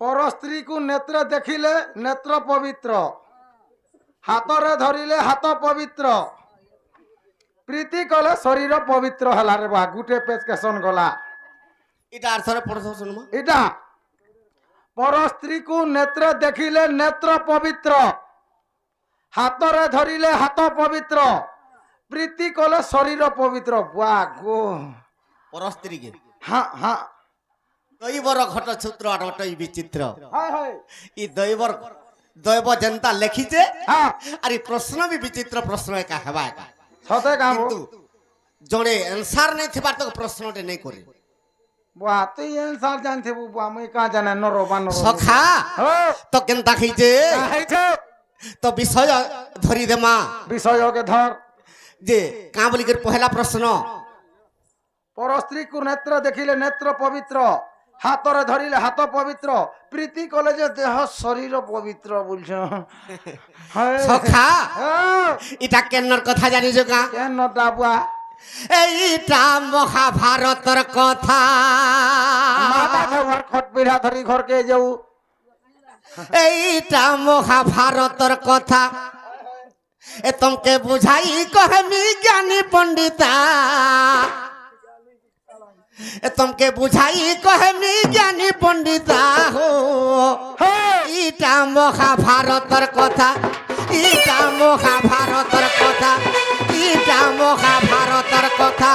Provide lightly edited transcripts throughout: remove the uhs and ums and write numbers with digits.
पर स्त्री को नेत्र देखिले नेत्र पवित्र हाथ धरिले हाथ पवित्र प्रीति कले शरीर पवित्र हला रे बा गुटे पेज केसन गला इटा अर्थरे पढ़ो सुनमा इटा पर स्त्री को नेत्र देखिले नेत्र पवित्र हाथ धरिले हाथ पवित्र प्रीति कले शरीर पवित्र बुआ गो पर स्त्री के हाँ हाँ दैवर घट सूत्र अटट विचित्र हाय हाय ई दैवर दैव जनता लिखिचे हाँ अरे प्रश्न भी विचित्र प्रश्न एका हेबा एका सते काम किंतु जणे आंसर नहीं थिबार तो प्रश्नटे नहीं करे बुआ तो ये आंसर जानथे बुआ मैं का जाने नरो बानो सखा हो तो केनता खिचे है छे तो विषय धरी देमा विषय के धर जे का बोली कर पहला प्रश्न पर स्त्री को नेत्र देखिले नेत्र पवित्र हाथ रे धरिले हाथ पवित्र प्रीति कले जे देह शरीर पवित्र बोलछ हाय सखा हां इटा केन्नर कथा जानि जो का केन नटा बुआ এইটা মহাভারতের কথা माता के घर खट पीढ़ा धरी घर के जाऊ এইটা মহাভারতের কথা এ তোমকে বুঝাই কহমি জ্ঞানী পণ্ডিতা এ তোমকে বুঝাই কহমি জ্ঞানী পণ্ডিতা হো এইটা মহাভারতের কথা এইটা মহাভারতের কথা এইটা মহাভারতের কথা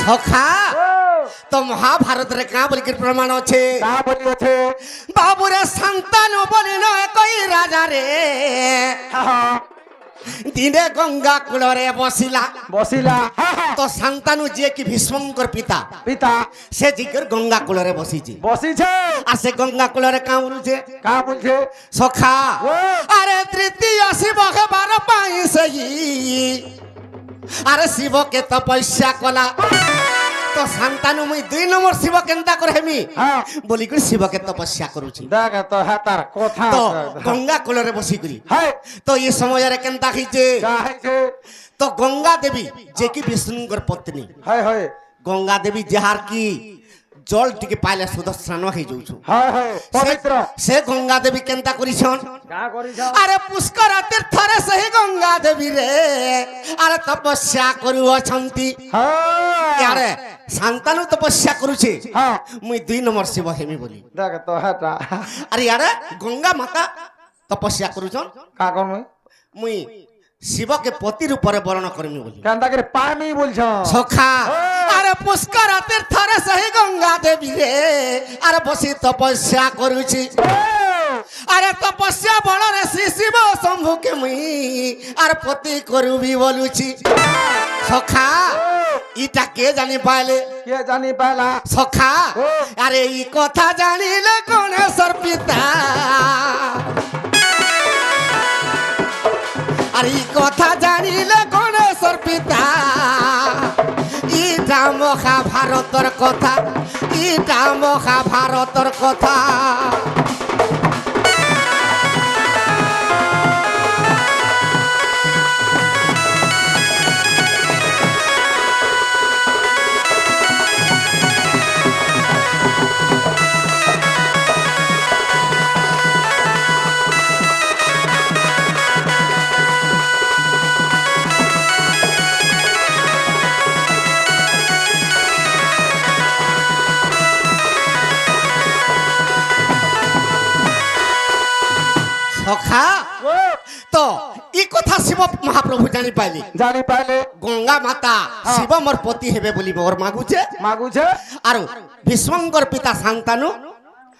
सखा तो महाभारत रे का बोलिकर प्रमाण अच्छे का बोलियो छे बाबूरे संतान बोली न कोई राजा रे हां दिने गंगा कूल रे बसिला बसिला तो संतानु जे कि भीष्मकर पिता पिता से जिकर गंगा कूल रे बसिची बसी छे आ से गंगा कूल रे का बोलुछे का बोलछे सखा ओ। अरे तृतीय शिव के 12 पाई सही अरे शिव के तपस्या कला तो संतानु मुई 2 नंबर शिव केनता करहेमी हां बोली कर शिव के तपस्या करूची देख तो हातार कोठा तो गंगा कूल रे बसी करी है तो ये समय रे केनता खिचे का है छे तो गंगा देवी जे कि विष्णुकर पत्नी है गंगा देवी जहार की जल टिके पाइले सुदर्शन हो जाउछु है पवित्र से गंगा देवी केनता करिछन का करी छ अरे पुष्कर तीर्थ रे सही गंगा देवी रे अरे तपस्या करू अछंती हां अरे संतानु तपस्या करूछे हां मुई 2 नंबर शिव हेमी बोली देख तो हाता अरे यार गंगा माता तपस्या करूछन का कर मुई शिव के पति रूप रे वर्ण करमी बोली केनता करे पामी बोल छ सखा अरे पुष्कर तीर्थ रे सही गंगा देवी रे अरे बसी तपस्या करूची अरे तपस्या बल रे श्री शिव शंभु के मुई अरे पति करू भी बोलुची सखा इटा के जानी पाले के जानी पाला सखा अरे ई कथा जानिले गणेश्वर पिता अरे ई कथा जानिले गणेश्वर पिता इटा महाभारतर कथा इटा महाभारतर कथा सखा तो ई कथा शिव महाप्रभु जानी पाइली गंगा माता शिव मोर पति हेबे बोली मोर मागुचे मागुछे आरो भीष्मकर पिता शांतानु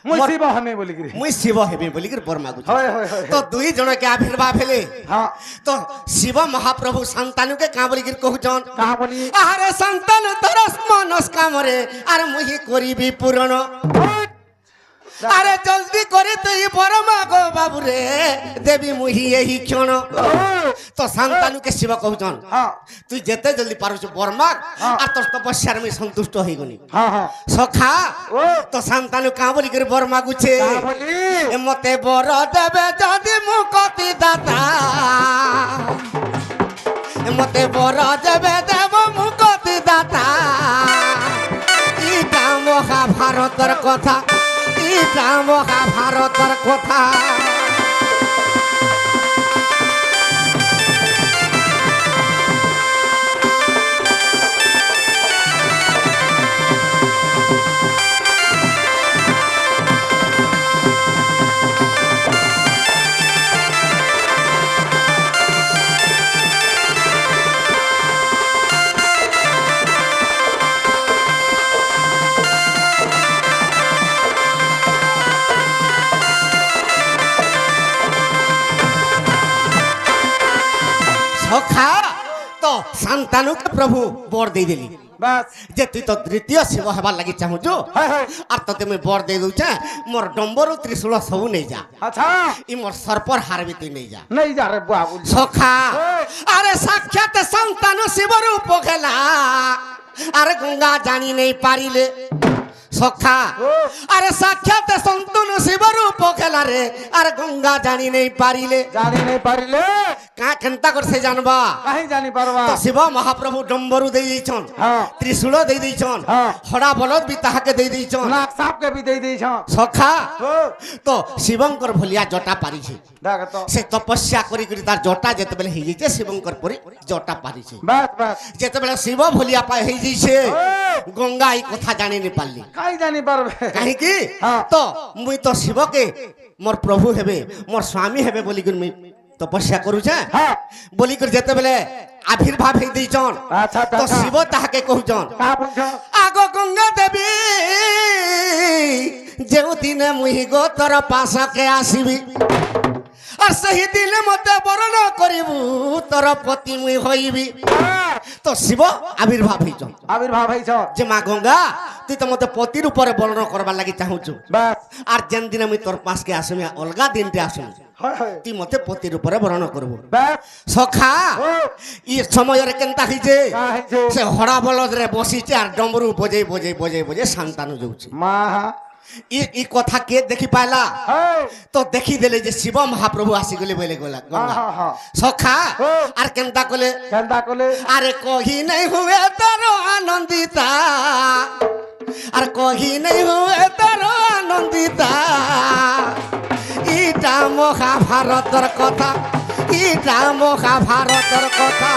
মুই শিব হমে বলি কি মুই শিব হেবি বলি কি বর মাগুছি হয় হয় হয় তো দুই জনকে আবির্ভাব হেলে হ্যাঁ তো শিব মহাপ্রভু সন্তানুকে কাঁ বলি কি কহুছন কাহা বলি আরে সন্তান তোর মনস্কামরে আর মুহি করিবি পূরণ আরে জলদি করে তুই বড় মাগো বাবু রে দেবী মুহি এই ক্ষণ তো সন্তানুকে শিব কহুছন হ্যাঁ তুই যেতে জলদি পারুছ বরমাগ হ্যাঁ। আর তোর তপস্যার আমি সন্তুষ্ট হই গনি হ্যাঁ হ্যাঁ সখা ও তো সন্তানু কাঁ বলি করে বর মাগুছে কাহা বলি এ মতে বর দেবে যদি মুকতি দাতা এ মতে বর দেবে দেব মুকতি দাতা ইটা মহাভারতের কথা ইটা মহাভারতের কথা সখা তো সন্তানুকে প্রভু বর দিয়ে দিলি বাস যে তুই তো তৃতীয় শিব হবার লাগি চাহুছু হয় হয় আর তোতে মুই বর দিয়ে দউছে মোর ডম্বরু ত্রিশূল সবু নেই যা আচ্ছা ই মোর সর্পর হার বি তুই নেই যা নেই যা রে বুয়া বলি সখা আরে সাক্ষাৎ সন্তানু শিব রূপ খেলা আরে গঙ্গা জানি নেই পারিলে সখা আরে সাক্ষাৎ সন্তানু শিব রূপ খেলা রে আর গঙ্গা জানি নেই পারিলে জানি নেই পারিলে কা কেনতা করছে জানবা কাহি জানি পারবা তো শিব মহাপ্রভু ডম্বরু দেই দিয়েছন হ্যাঁ ত্রিশূল দেই দিয়েছন হ্যাঁ। হড়া বলদ বি তাহাকে দেই দিয়েছন নাক সাপকে বি দেই দেইছ সখা ও তো শিবঙ্কর ভলিয়া জটা পারিছে দেখ তো সে তপস্যা করি করি তার জটা যেতেবেলে হয়ে যাইছে শিবঙ্কর পরি জটা পারিছে বাস বাস যেতেবেলে শিব ভলিয়া পায় হয়ে যাইছে ও গঙ্গা এই কথা জানি নি পারলি কাহি জানি পারবে কাহিকি হ্যাঁ। তো মুই তো শিবকে মোর প্রভু হেবে মোর স্বামী হেবে বলি করে মুই তপস্যা করুছে হ্যাঁ বলি করে যেতেবেলে আবির্ভাব হয়ে দিয়েছন আচ্ছা তো আচ্ছা শিব তাহাকে কহুছন কাহা বলছ আগ গঙ্গা দেবী যেও দিনে মুই গো তোর পাশকে আসিবি আর সেই দিনে মতে বরণ করিবু তোর পতি মুই হইবি তো শিব আবির্ভাব হইছন আবির্ভাব হইছ যে মা গঙ্গা তুই তো মতে পতির উপরে বর্ণ করবার লাগি চাহুছু বাস আর যেন দিনে মুই তোর পাশকে আসিমি অলগা দিনতে আসিমি হয় হয় তুই মতে পতির উপরে বর্ণ করবু বাস সখা ও ই সময়ের কেনতা হইছে কাহা হইছে সে হড়া বলদরে বসিছে আর ডমরু বজেই বজেই বজেই বজেই শান্তানু যাচ্ছে মা ই কথা কে দেখি পাইলা হ্যাঁ তো দেখি দেলে যে শিব মহাপ্রভু আসি গলে বলে গলা গঙ্গা হ্যাঁ হ্যাঁ সখা ও। আর কেনতা কলে কেনতা কলে আরে কহি নাই হুয়ে তোর আনন্দিতা আর কহি নাই হুয়ে তোর আনন্দিতা ইটা মহাভারতের কথা ইটা মহাভারতের কথা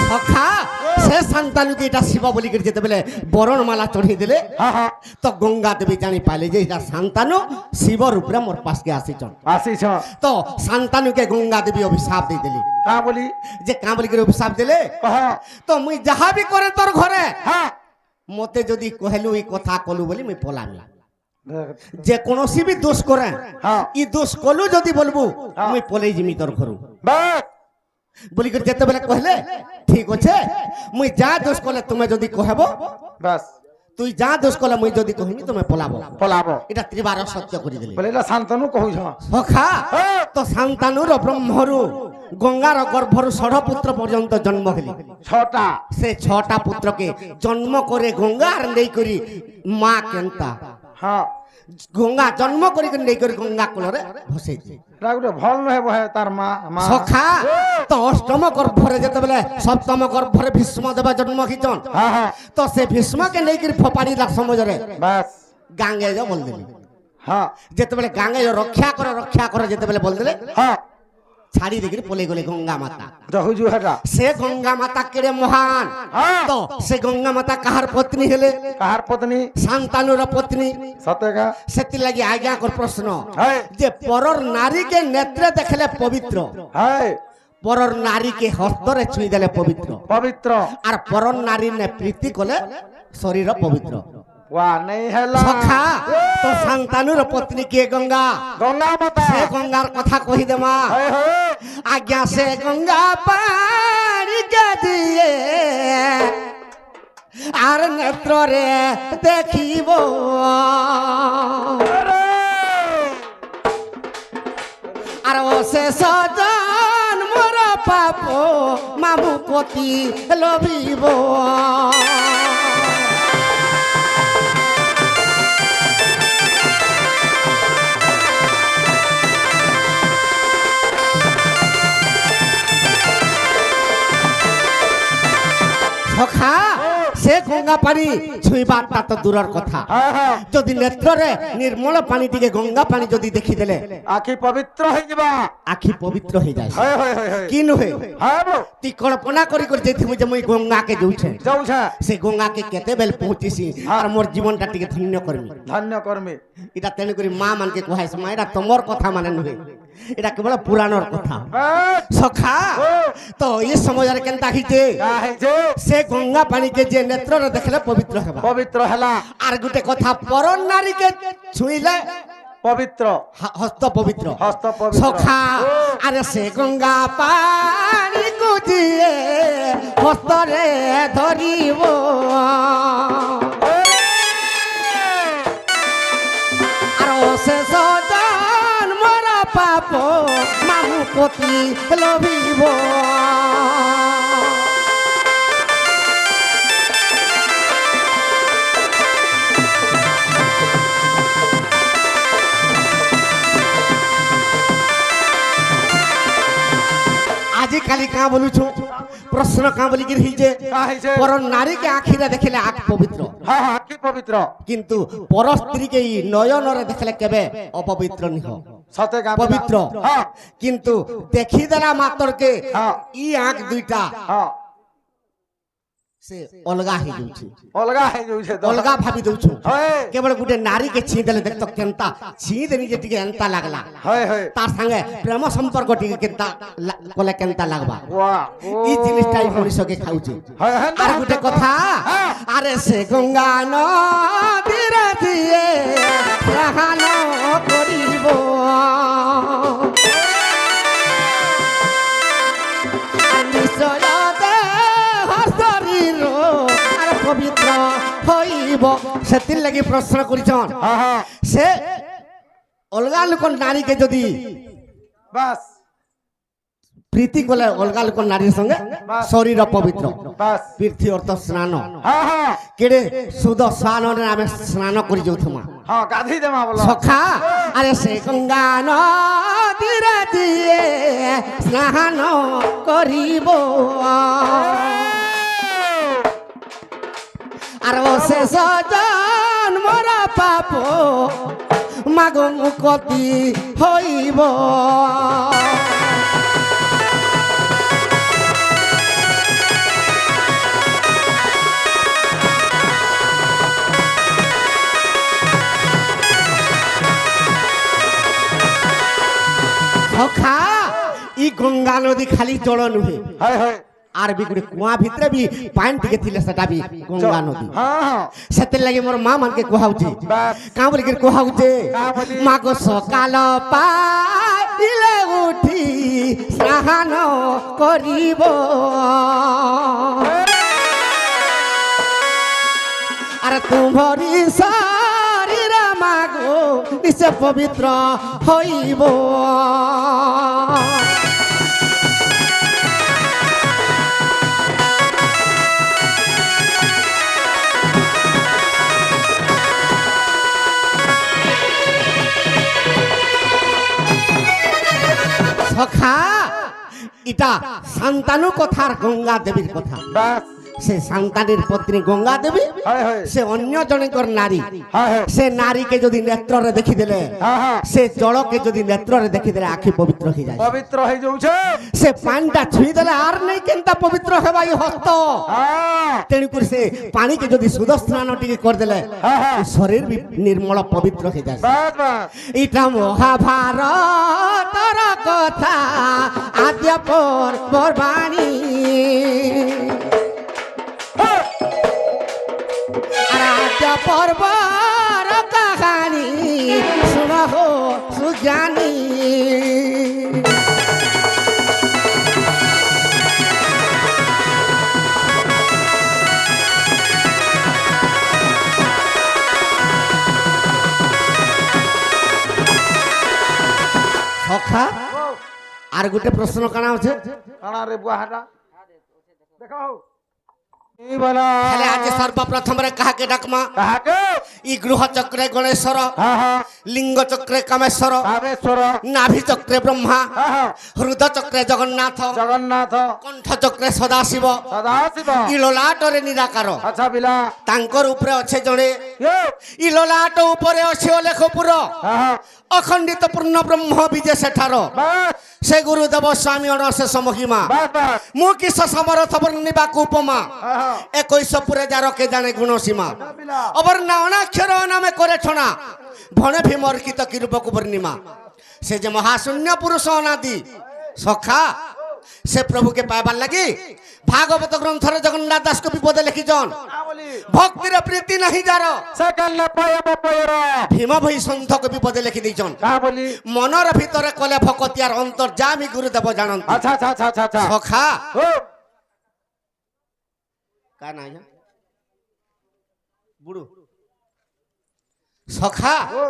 সখা সে সন্তানুকে এটা শিব বলি করে যেতে বলে বরণ মালা চড়িয়ে দিলে হ্যাঁ হ্যাঁ তো গঙ্গা দেবী জানি পাইলে যে এটা সন্তানু শিবর উপরে মোর পাশকে আসিছন আসিছ তো সন্তানুকে গঙ্গা দেবী অভিশাপ দিয়ে দিলি কাহা বলি যে কাঁ বলি করে অভিশাপ দিলে কহ তো মুই যাহা বি করে তোর ঘরে হ্যাঁ মতে যদি কহেলু এই কথা কলু বলি মুই পলামি দেখ যে কোনসি বি দোষ করে হ্যাঁ ই দোষ কলু যদি বলবু হ্যাঁ। মুই পলেই জিমি তোর ঘরু বাস বলি করে যেতে বেলে কহলে ঠিক আছে মুই যা দোষ কলে তুমি যদি কহেব বাস তুই যা দোষ কলে মুই যদি কহিনি তুমি পলাবো পলাব এটা ত্রিবার সত্য করে দিলি বলে এটা শান্তনু কহুছ সখা হ্যাঁ। তো শান্তানুর ব্রহ্মরু গঙ্গার গর্ভরু ষড় পুত্র পর্যন্ত জন্ম হলি ছটা সে ছটা পুত্রকে জন্ম করে গঙ্গার নেই করি মা কেনতা হ্যাঁ গঙ্গা জন্ম করি নেই করি গঙ্গা কুলরে ভসেইছে এটা গোটে ভাল নহে বহে তার মা মা সখা তো অষ্টম গর্ভরে যেতেবেলে সপ্তম গর্ভরে ভীষ্ম দেব জন্ম খিচন হ্যাঁ হ্যাঁ তো সে ভীষ্মকে নেই করি ফোপাড়িলা সমাজরে বাস গাঙ্গে যা বল দিলি হ্যাঁ যেতবেলে গাঙ্গে রক্ষা কর যেতবেলে বলদেলে হ্যাঁ ছাড়ি দেখি পলে গলে গঙ্গা মাতা দেখুছু হেটা সে গঙ্গা মাতা কেড়ে মহান হ্যাঁ তো সে গঙ্গা মাতা কাহার পত্নী হেলে কাহার পত্নী শান্তানুর পত্নী সতেকা সেতি লাগি আজ্ঞা কর প্রশ্ন হ্যাঁ যে পরর নারীকে নেত্রে দেখলে পবিত্র হ্যাঁ পরর নারীকে হস্তরে ছুঁই দেলে পবিত্র পবিত্র আর পরর নারী নে প্রীতি কলে শরীর পবিত্র ওয়া নেই হেলা সখা তো শান্তানুর পত্নী কে গঙ্গা গঙ্গা মাতা সে গঙ্গার কথা কহি দেমা হ্যাঁ হ্যাঁ আজ্ঞা সে গঙ্গা পাড়ি দিয়ে আর নেত্রে দেখিব আর ও সে সজন মোর পাপ মামু কতি লবিব সখা সে গঙ্গা পানি ছুঁইবারটা তো দূরের কথা হ্যাঁ হ্যাঁ যদি নেত্রে নির্মল পানি টিকে গঙ্গা পানি যদি দেখিদেলে আখি পবিত্র হয়ে যাবা আখি পবিত্র হয়ে যায় হ্যাঁ হ্যাঁ হ্যাঁ হ্যাঁ কি নুহে হ্যাঁ বো তুই কল্পনা করি করে যেথিমু যে মুই গঙ্গাকে যাউছে যাউছা সে গঙ্গাকে কেতে বেল পৌঁছিছি আর মোর জীবনটা টিকে ধন্য করমি ধন্য কর্মী এটা তেনে করি মা মানকে কহাইছ মা এটা তোমার কথা মানে নুহে এটা কেবল পুরাণর কথা সখা তো এই সময় আর কেনতা হইছে কাহিছে সে গঙ্গা পানিকে যে নেত্রে দেখলে পবিত্র হেবা পবিত্র হেলা আর গোটে কথা পরন নারীকে ছুঁইলে পবিত্র হস্ত পবিত্র হস্ত পবিত্র সখা আরে সে গঙ্গা পানি কুজিয়ে হস্তরে ধরিব আর সে সজন মোর পাপ মামু কতি লভিব আজিকালি কাঁ বলুছু প্রশ্ন কাঁ বলি গির হিজে কাহিছে পর নারীকে আখিরে দেখিলে আখ পবিত্র হ্যাঁ হ্যাঁ আখি পবিত্র কিন্তু পর স্ত্রীকে ই নয়নরে দেখিলে কেবে অপবিত্র নিহ সতে গা পবিত্র হ্যাঁ কিন্তু দেখি দেলা মাতরকে হ্যাঁ ই আখ দুইটা হ্যাঁ সে অলগা হয়ে যাଉଛି অলগা হয়ে যাউছে তো অলগা ভাবি দଉଛୁ হ্যাঁ কেবল গুটে নারীকে ছি দেলে দেখত কেনতা ছি দেনি যে টিকে এনতা লাগলা হ্যাঁ হ্যাঁ তার সঙ্গে প্রেম সম্পর্ক টিকে কেনতা কলে কেনতা লাগবা ওয়া এই জিনিসটাই মনুষ্যকে খাউছে হ্যাঁ হ্যাঁ আর গোটে কথা আরে সে গঙ্গা নদীর দিয়ে স্নান করিব নিশ্চয় দেহ শরীর আর পবিত্র হইব সেতির লাগি প্রশ্ন করিছন হ্যাঁ হ্যাঁ সে অলগা লোক নারীকে যদি বাস প্রীতি কলে অলগা লোক নারীর সঙ্গে শরীর পবিত্র বাস পৃথ্বী অর্থ স্নান হ্যাঁ হ্যাঁ কেড়ে সুদ স্নাନରେ আমি স্নান করি যাউথমা হ্যাঁ গাধি দেমা বলো সখা আরে সে গঙ্গা নদীর দিয়ে স্নান করিব আর ও সে সজন মোর পাপ মাগ মুকতি হইব সখা ই গঙ্গা নদী খালি জল নুহে হ্যাঁ হ্যাঁ আর বি গুড়ে কুয়া ভিতরে বি পানি টিকে থিলে সেটা বি গঙ্গা নদী হ্যাঁ হ্যাঁ সেতে লাগি মোর মা মানকে কুহাউছে বাস কাঁ বলি করে কুহাউছে কাঁ বলি? মা গো সকাল পাইলে উঠি স্নান করিব আর তুমরি শরীর মাগো নিশ্চয় পবিত্র হইব সখা এটা শান্তানু কথার গঙ্গা দেবীর কথা বাস সে সন্তানের পত্নী গঙ্গা দেবী হায় হায় সে অন্য জনকর নারী হায় হায় সে নারীকে যদি নেত্রে দেখিদেলে হ্যাঁ হ্যাঁ সে জলকে যদি নেত্রে দেখিদেলে আখি পবিত্র হয়ে যায় পবিত্র হয়ে যাউছে সে পানিটা ছুঁই দেলে আর নেই কেনতা পবিত্র হেবা এই হস্ত হ্যাঁ তেণু করে সে পানিকে যদি সুদ স্নান টিকে করদেলে হ্যাঁ হ্যাঁ শরীর বি নির্মল পবিত্র হয়ে যায় বাস বাস এটা মহাভারতর কথা আদ্য পর্বাণী আর আদ্য পর্বর কাহানি শুনহ সুজানি সখা আর গোটে প্রশ্ন কানা আছে কানা রে বুয়াহাটা দেখাও এই বলা হেলে আজ সর্বপ্রথম রে কাহাকে ডাকমা কাহাকে ই গৃহ চক্রে গণেশ্বর হ্যাঁ হ্যাঁ লিঙ্গ চক্রে কামেশ্বর কামেশ্বর নাভি চক্রে ব্রহ্মা হ্যাঁ হ্যাঁ হৃদ চক্রে জগন্নাথ জগন্নাথ কণ্ঠ চক্রে সদাশিব সদাশিব ই ললাটরে নিরাকার আচ্ছা বিলা তাঙ্কর উপরে আছে জনে ইয়ে ই ললাট উপরে আছে অলেখপুর হ্যাঁ হ্যাঁ অখণ্ডিত পূর্ণ ব্রহ্ম বিজে সেঠার বাস সে গুরুদেব স্বামী অনশেষ মহিমা বাস বাস মু কিস সমরথ বর্ণিবাকু উপমা হ্যাঁ হ্যাঁ 21 পুরে যার কে জানে গুণসীমা বিলা অবর না অনাক্ষর নামে করে ছনা ভনে ভীমর কিত কিরূপকু বর্ণিমা সে যে মহাশূন্য পুরুষ অনাদি সখা সে প্রভুকে পাইবার লাগি ভাগবত গ্রন্থরে জগন্নাথ দাস কবি পদে লিখিছন বলি ভক্তির প্রীতি নাহি যার সেকেন্ড পায়ব পয়র ভীম ভই সন্থ কবি পদে লিখি দিছন কাহা বলি মনর ভিতরে কলে ভকতি আর অন্তর্যামী গুরুদেব জানନ୍ତି আচ্ছা আচ্ছা আচ্ছা আচ্ছা আচ্ছা সখা ও কা না বুড়ো সখা ও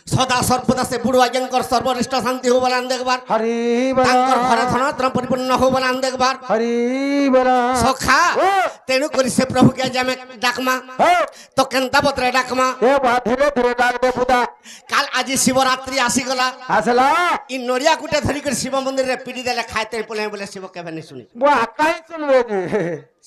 সদা সর্বদা সে বুড়ো আজ্ঞাঙ্কর সর্বনিষ্ঠ শান্তি হবালান দেখবার হরি বলা তাঙ্কর ঘরে ধনত্র পরিপূর্ণ হবালান দেখবার হরি বলা সখা ও তেণু করে সে প্রভুকে আজ আমি ডাকমা ও তো কেনতা পত্রে ডাকমা এ বা ধীরে ধীরে ডাক দে পুতা কাল আজি শিবরাত্রি আসিগলা আসলা ই নড়িয়া গুটে ধরি করে শিব মন্দিরে পিটি দেলে খাইতে পলে বলে শিব কেবে নি শুনি বুয়া কাই শুনবে জি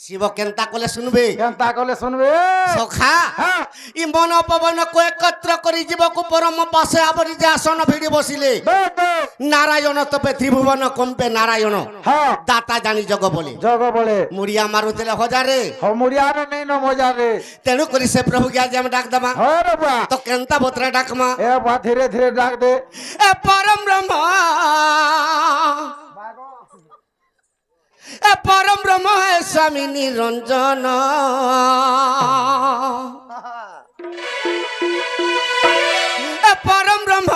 শিব কেনতা কলে শুনবে কেনতা কলে শুনবে সখা হ্যাঁ ই মন পবন কো একত্র করি জীবকু পরম পাশে আবরি যে আসন ভিড়ি বসিলে বেশ বেশ নারায়ণ তপে ত্রিভুবন কম্পে নারায়ণ হ্যাঁ দাতা জানি জগ বলে জগ বলে মুড়িয়া মারুଥିଲେ হজারে হমুরিয়ারে নেই ন মজারে তেণু করে সে প্রভুকে আজ আমি ডাক দেমা হ্যাঁ রে বুয়া তো কেনতা বত্রে ডাকমা এ বা ধীরে ধীরে ডাক দে এ পরম ব্রহ্ম এ পরম ব্রহ্ম হে স্বামী নিরঞ্জন এ পরম ব্রহ্ম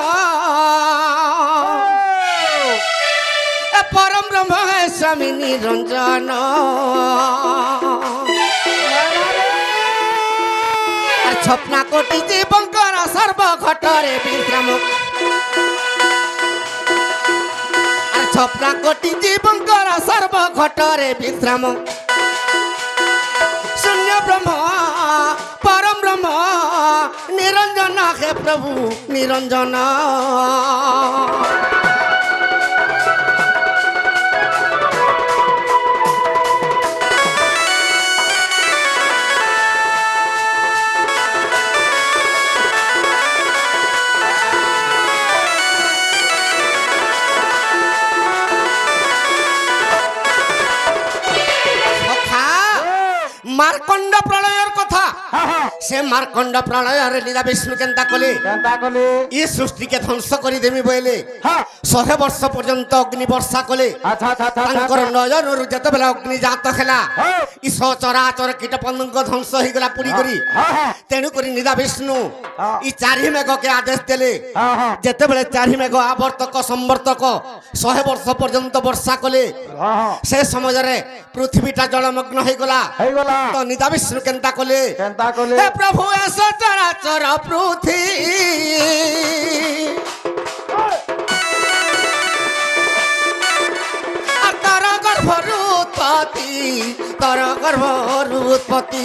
এ পরম ব্রহ্ম হে স্বামী নিরঞ্জন আর স্বপ্না কোটি জীবঙ্কর সর্ব ঘটরে বিশ্রাম আর স্বপ্না কোটি জীবঙ্কর সর্ব ঘটরে বিশ্রাম শূন্য ব্রহ্ম পরম ব্রহ্ম নিরঞ্জন হে প্রভু নিরঞ্জন মার্কণ্ড প্রলয়ের কথা হ্যাঁ হ্যাঁ সে মার্কণ্ড প্রলয়ের লীলা বিষ্ণু কেনতা কলে কেনতা কলে ই সৃষ্টিকে ধ্বংস করে দেমি বইলে হ্যাঁ 100 বর্ষ পর্যন্ত অগ্নি বর্ষা কলে আচ্ছা আচ্ছা আচ্ছা তাঙ্কর নয়নରୁ যেତେବେଳେ অগ্নি জাତ ହେଲା হ্যাঁ ই ସଚରାଚର କୀଟ ପତଙ୍ଗ ଧ୍ୱଂସ ହେଇଗଲା ପୁଡ଼ି କରି হ্যাঁ হ্যাঁ ତେଣୁ କରି ନିଦା ବିଷ୍ଣୁ ହଁ। ଇ ଚାରି ମେଘକେ ଆଦେଶ ଦେଲେ হ্যাঁ হ্যাঁ ଯେତେବେଳେ ଚାରି ମେଘ ଆବର୍ତ୍ତକ ସମ୍ବର୍ତ୍ତକ 100 ବର୍ଷ ପର୍ଯ୍ୟନ୍ତ ବର୍ଷା କଲେ হ্যাঁ হ্যাঁ ସେ ସମୟରେ ପୃଥିବୀଟା ଜଳମଗ୍ନ ହେଇଗଲା ହେଇଗଲା ତ ନିଦା ବିଷ୍ଣୁ କେନ୍ତା କଲେ କେନ୍ତା କଲେ ହେ ପ୍ରଭୁ ଏ ସଚରାଚର ପୃଥି ତର ଗର୍ଭରୁ ଉତ୍ପତ୍ତି ତର ଗର୍ଭରୁ ଉତ୍ପତ୍ତି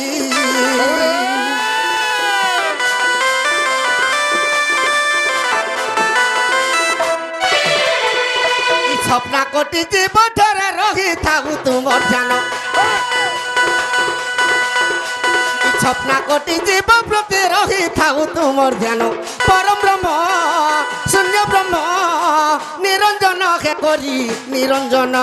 ସ୍ୱପ୍ନା କୋଟି ଜୀବଠାରେ ରହିଥାଉ ତୁମର ଧ୍ୟାନ স্বপ্না কোটি জীব প্রতি রহি থাউ তোমার ধ্যান পরম ব্রহ্ম শূন্য ব্রহ্ম নিরঞ্জন হে করি নিরঞ্জন